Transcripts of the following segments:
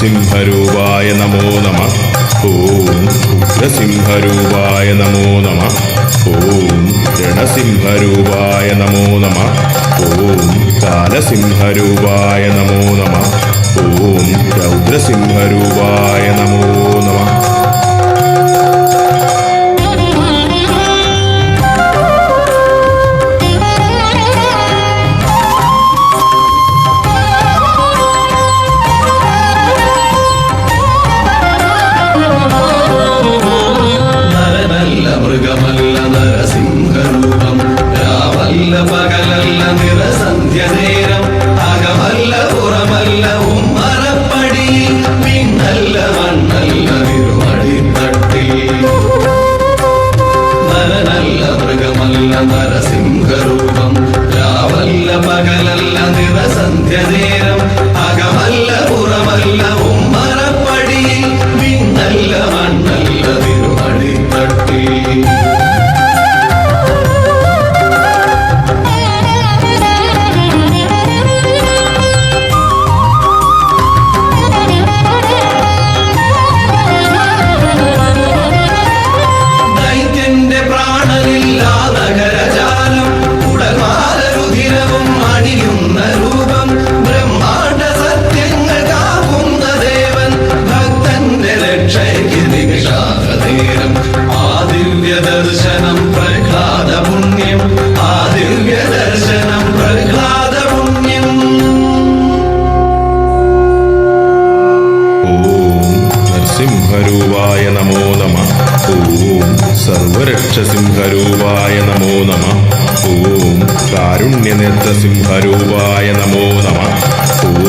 നരസിംഹരൂപായ നമോ നമഃ. ഓം ഉഗ്രസിംഹരൂപായ നമോ നമഃ. ഓം രണസിംഹരൂപായ നമോ നമഃ. ഓം കാലസിംഹരൂപായ നമോ നമഃ. ഓം രൗദ്രസിംഹരൂപായ നമോ നമഃ. മൃഗമല്ല നരസിംഹരൂപം, രാവല്ല പകലല്ല നിറസന്ധ്യ നേരം, അകമല്ല പുറമല്ല ഉമ്മറപ്പടി, പിന്നല്ല മണ്ണല്ല തിരുമടിത്തട്ടിൽ. നരനല്ല മൃഗമല്ല നരസിംഹരൂപം, രാവല്ല പകലല്ല നിറസന്ധ്യ നേരം, അകമല്ല പുറമല്ല ഉമ്മറപ്പടി, പിന്നല്ല മണ്ണല്ല തിരുമടിത്തട്ടിൽ. ദർശനം പ്രഹ്ലാദ പുണ്യം, ആ ദിവ്യ ദർശനം പ്രഹ്ലാദ പുണ്യം. ഓം നരസിംഹരൂപായ നമോ നമഃ. ഓം സർവരക്ഷസിംഹരൂപായ നമോ നമഃ. ഓം കാരുണ്യനേത്രസിംഹരൂപായ നമോ നമഃ.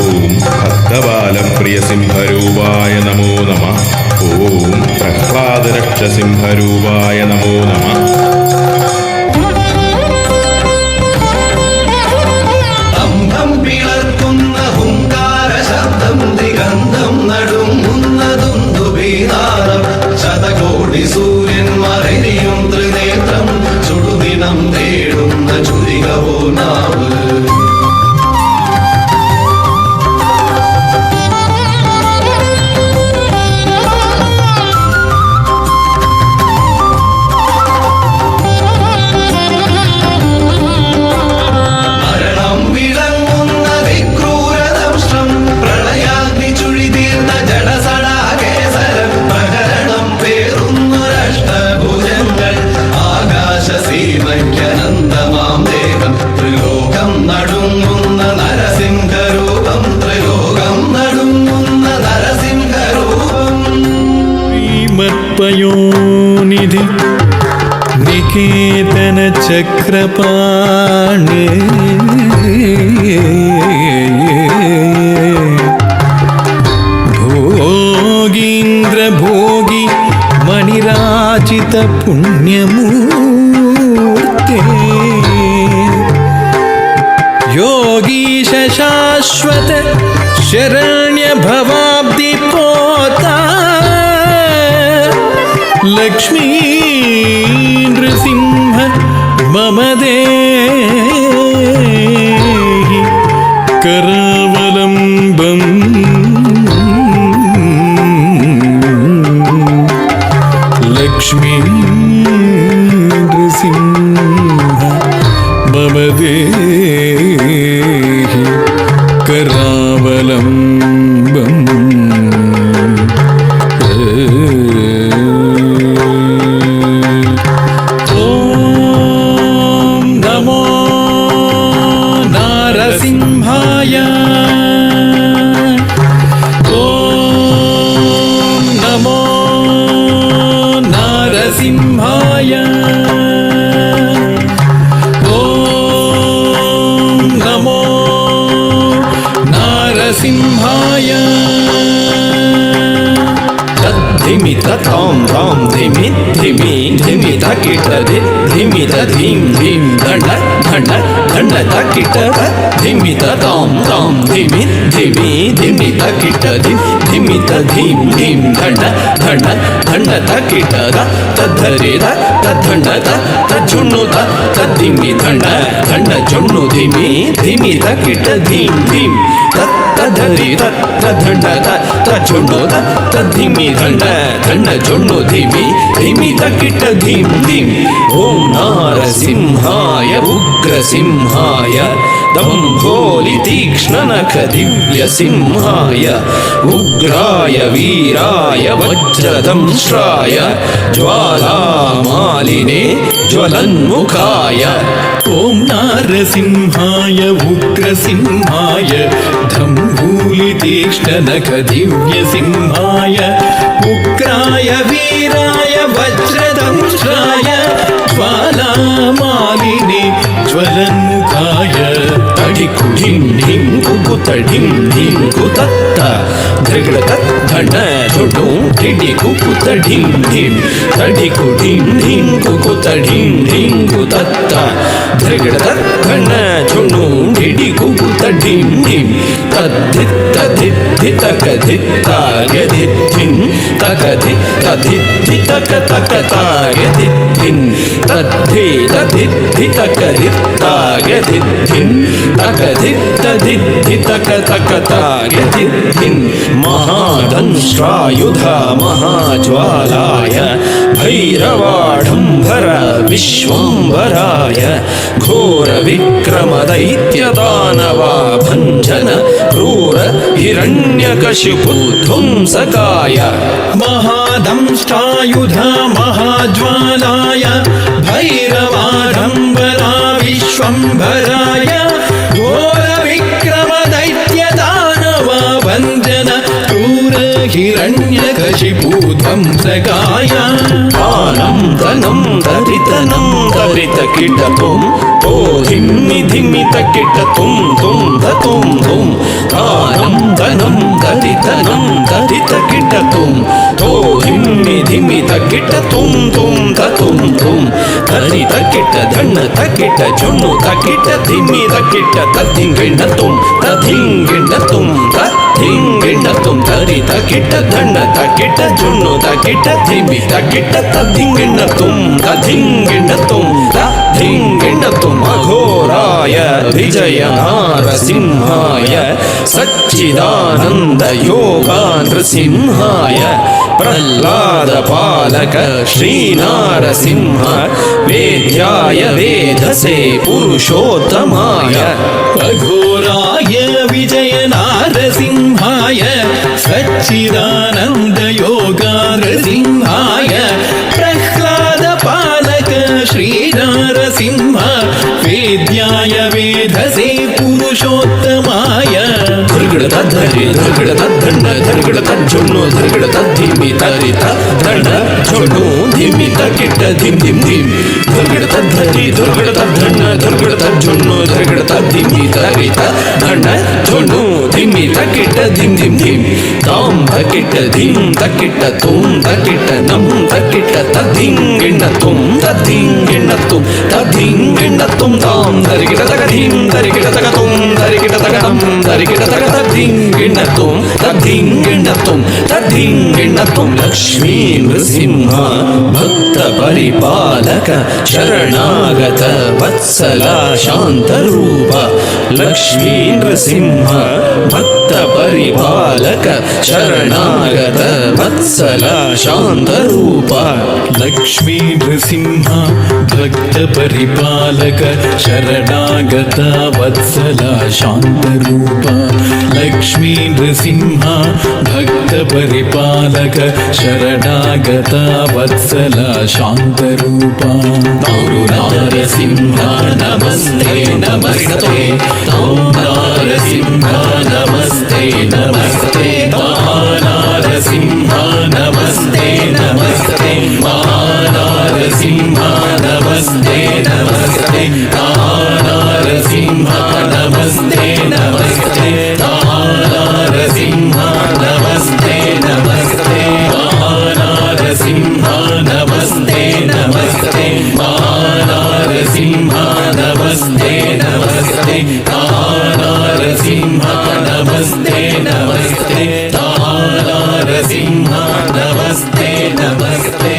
ഓം ഭക്തബാലപ്രിയസിംഹരൂപായ നമോ നമഃ. ഓം പ്രഹ്ലാദരക്ഷസിംഹരൂപായ നമോ നമഃ. അംബം പിളർക്കുന്ന ഹുങ്കാര ശബ്ദം, ദിഗന്ധം നടുങ്ങുന്നതും ദുബീനാദം, ശതകോടി സൂര്യന്മാരെരിയും ത്രിനേത്രം, ചുടുദിനം തേടുന്ന ചുരികവോ നാവ്. പയോനിധി നികേതന ചക്രപാണി, ഭോഗീന്ദ്രഭോഗി മണിരാജിത പുണ്യമൂർത്തേ, യോഗീശ ശാശ്വത ശരണ്യ ഭവാബ്ദി പോതാ, ലക്ഷ്മീ നൃസിംഹ മമ ദേഹി കരാവലംബം. ലക്ഷ്മീ നൃസിംഹ മമ ദേഹി കരാവലംബം. നരസിംഹായ ഓം നമോ നരസിംഹായ. ധിമി താം താം ധിമി ധിമി ധിമി തകിട ധിമി ധീം ധീം ധണ്ട ധണ്ട ധണ്ട തകിട ധിമി താം താം ധിമി ധിമി ധിമി തകിട ധിമി ധീം ധീം ധണ്ട ധണ്ട ധണ്ട തകിട തദ്ധരെ തദ്ധണ്ട തജ്ജുണ്ണു തദ്ധിമി ധണ്ട ധണ്ട ಜೊಣ್ಣು ಧಿಮಿ ಧಿಮಿ ತಕಿಟ ಧೀಂ ಧೀಂ ತತ್ತದ ಧರಿ ತ ಧಂಡ ತ ಜೊಣ್ಣು ತ ಧಿಮಿ ಧಂಡ ಧಂಡ ಜೊಣ್ಣು ಧಿಮಿ ಧಿಮಿ ತಕ್ಕಿಟ್ಟ ಧೀಂ ಧೀಂ. ಓಂ ನಾರಸಿಂಹಾಯ ಉಗ್ರಸಿಂಹಾಯ ದಂಭೋಲಿ ತೀಕ್ಷ್ಣನಖ ದಿವ್ಯ ಸಿಂಹಾಯ ಉಗ್ರಾಯ ವೀರಾಯ ವಜ್ರದಂಶ್ರಾಯ ಜ್ವಾಲಾಮಾಲಿನೇ ಜ್ವಲನ್ಮುಖಾಯ. ಓಂ ನಾರಸಿಂಹಾಯ ಉಗ್ರಸಿಂಹಾಯ ದಂಭೂಲಿ ತೀಕ್ಷ್ಣನಖ ದಿವ್ಯ ಸಿಂಹಾಯ ಉಗ್ರಾಯ ವೀರಾಯ ವಜ್ರದಂಶ್ರಾಯ ಜ್ವಾಲಾಮಾಲಿನೇ ಜ್ವಲನ್ಮುಖಾಯ. ತಡಿಕು ಢಿಂ ಢಿಂ ಕುಕುತ ಢಿಂ ಢಿಂ ಕುತತ್ತ ಧೃಗಡ ಧಂಡ ಜೊಣ್ಣು ಢಿಡಿ ಕುಕುತ ಢಿಂ ಢಿಂ ತಡಿಕು ಢಿಂ ಢಿಂ ಕುಕುತ ಢಿಂ ಢಿಂ ಕುತತ್ತ ಧೃಗಡ ಧಂಡ ಜೊಣ್ಣು ಢಿಡಿ ಕುಕುತ ಢಿಂ ಢಿಂ ತದ್ಧಿತ್ತ ಧಿತ್ತಿ ತಕ ಧಿತ್ತಾಗ ಧಿತ್ತಿನ್ ತಕ ಧಿತ್ತ ಧಿತ್ತಿ ತಕ ತಕ ತಾಗ ಧಿತ್ತಿನ್ ತದ್ಧಿ ತದ್ಧಿತ್ತಿ ತಕ ಧಿತ್ತಾಗ ಧಿತ್ತಿನ್ ತಕ ಧಿತ್ತ ಧಿತ್ತಿ ತಕ ತಕ ತಾಗ ಧಿತ್ತಿನ್. ಮಹಾದಂಶ್ರಾಯುಧ ಮಹಾಜ್ವಾಲಾಯ ಭೈರವಾಢಂಬರ ವಿಶ್ವಂಬರಾಯ ಘೋರ ವಿಕ್ರಮ ದೈತ್ಯ ದಾನವ ಭಂಜನ ಕ್ರೂರ ಹಿರಣ್ಯಕಶಿಪು ಧ್ವಂಸಕಾಯ. ಮಹಾದಂಷ್ಟಾಯುಧ ಮಹಾಜ್ವಾಲಾಯ ಭೈರವಾಢಂಬರ ವಿಶ್ವಂಭರಾಯ ಘೋರ ವಿಕ್ರಮ ದೈತ್ಯ ದಾನವ ಭಂಜನ ಕ್ರೂರ ಹಿರಣ್ಯಕಶಿಪು ಧ್ವಂಸಕಾಯ. ಆನಂದನಂ ದರಿತನಂ ದರಿತ ಕಿಟತುಂ ಓ ಧಿಮ್ಮಿ ಧಿಮ್ಮಿ ತಕ್ಕಿಟ ತುಂ ತುಂ ತುಂ ತುಂ. ಆನಂದನಂ ದರಿತನಂ ದರಿತ ಕಿಟತುಂ ಓ ಧಿಮ್ಮಿ ಧಿಮ್ಮಿ ತಕ್ಕಿಟ ತುಂ ತುಂ ತುಂ ತುಂ. ಧರಿ ತಕ್ಕಿಟ ಧಣ್ಣ ತಕ್ಕಿಟ ಜೊಣ್ಣು ತಕ್ಕಿಟ ಧಿಮ್ಮಿ ತಕ್ಕಿಟ ತದ್ದಿಂಗಿಣ್ಣ ತುಂ ತದ್ದಿಂಗಿಣ್ಣ ತುಂ ತದ್ದಿಂಗಿಣ್ಣ ತುಂ. ಧರಿ ತಕ್ಕಿಟ ಧಣ್ಣ ತಕ್ಕಿಟ ಜೊಣ್ಣು ತಕ್ಕಿಟ ಧಿಮ್ಮಿ ತಕ್ಕಿಟ ತದ್ದಿಂಗಿಣ್ಣ ತುಂ ತದ್ದಿಂಗಿಣ್ಣ ತುಂ ತದ್ದಿಂಗಿಣ್ಣ ತುಂ. ಅಘೋರಾಯ ವಿಜಯ ನಾರಸಿಂಹಾಯ ಸಚ್ಚಿದಾನಂದ ಯೋಗ ನೃಸಿಂಹಾಯ ಪ್ರಹ್ಲಾದ ಪಾಲಕ ಶ್ರೀನಾರಸಿಂಹ ವೇದ್ಯಾಯ ವೇದಸೆ ಪುರುಷೋತ್ತಮಾಯ. ಅಘೋರಾಯ ವಿಜಯ ನಾರಸಿಂಹಾಯ ಸಚ್ಚಿದಾನಂದ ಯೋಗ ನೃಸಿಂಹಾಯ ಪ್ರಹ್ಲಾದ ಪಾಲಕ ಶ್ರೀನಾರಸಿಂಹ ವೇದ್ಯಾಯ ವೇದಸೆ ಪುರುಷೋತ್ತಮಾಯ. ಧರ್ಗಡ ಧರಿ ಧರ್ಗಡ ದಂಡ ಧರ್ಗಡ ಜೊಣ್ಣು ಧರ್ಗಡ ಧಿಮ್ಮಿ ತರಿತ ದಂಡ ಜೊಣ್ಣು ಧಿಮ್ಮಿ ತಕ್ಕಿಟ್ಟ ಧಿಮ್ ಧಿಮ್ ಧಿಮ್. ಧರ್ಗಡ ಧರಿ ಧರ್ಗಡ ದಂಡ ಧರ್ಗಡ ಜೊಣ್ಣು ಧರ್ಗಡ ಧಿಮ್ಮಿ ತರಿತ ದಂಡ ಜೊಣ್ಣು ಧಿಮ್ಮಿ ತಕ್ಕಿಟ್ಟ ಧಿಮ್ ಧಿಮ್ ಧಿಮ್. ತಾಂ ತಕ್ಕಿಟ್ಟ ಧಿಮ್ ತಕ್ಕಿಟ್ಟ ತುಂ ತಕ್ಕಿಟ್ಟ ನಂ ತಕ್ಕಿಟ್ಟ ತದ್ದಿಂಗಿಣ್ಣ ತುಂ ತದ್ದಿಂಗಿಣ್ಣ ತುಂ ತದ್ದಿಂಗಿಣ್ಣ ತುಂ. ತಾಂ ಧರಿಗಿಡ ತಗ ಧಿಮ್ ಧರಿಗಿಡ ತಗ ತುಂ ಧರಿಗಿಡ ತಗ ನಂ ಧರಿಗಿಡ ತಗ ತದ್ದಿಂಗಿಣ್ಣ ತುಂ ತದ್ದಿಂಗಿಣ್ಣ ತುಂ ತದ್ದಿಂಗಿಣ್ಣ ತುಂ. ಲಕ್ಷ್ಮೀ ನೃಸಿಂಹ ಭಕ್ತ ಪರಿಪಾಲಕ ಶರಣಾಗತ ವತ್ಸಲ ಶಾಂತರೂಪ. ಲಕ್ಷ್ಮೀ ನೃಸಿಂಹ ಭಕ್ತ ಪರಿಪಾಲಕ ಶರಣಾಗತ ವತ್ಸಲ ಶಾಂತರೂಪ. ಲಕ್ಷ್ಮೀ ನೃಸಿಂಹ ಭಕ್ತ ಪರಿಪಾಲಕ ಶರಣಾಗತ ವತ್ಸಲ ಶಾಂತರೂಪ. ಲಕ್ಷ್ಮೀ ನೃಸಿಂಹ ಭಕ್ತ ಪರಿಪಾಲಕ ಶರಣಾಗತ ವತ್ಸಲ ಶಾಂತರೂಪ. ನಾರಸಿಂಹ ನಮಸ್ತೆ ನಮಸ್ತೆ ನಾರಸಿಂಹ ನಮಸ್ತೆ ನಮಸ್ತೆ ನಾರಸಿಂಹ ನಮಸ್ತೆ ನಮಸ್ತೆ ನಾರಸಿಂಹ ನಮಸ್ತೆ ನಮಸ್ತೆ ನಾರಸಿಂಹ ನಮಸ್ತೆ ನಮಸ್ತೆ ನಾರಸಿಂಹ ನಮಸ್ತೆ ನಮಸ್ತೆ ನಾರಸಿಂಹ ನಮಸ್ತೆ ನಮಸ್ತೆ ನಾರಸಿಂಹ ನಮಸ್ತೆ ನಮಸ್ತೆ ನಾರಸಿಂಹ ನಮಸ್ತೆ ನಮಸ್ತೆ ನಾರಸಿಂಹ ನಮಸ್ತೆ ನಮಸ್ತೆ.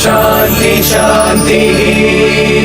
शान्ति शान्ति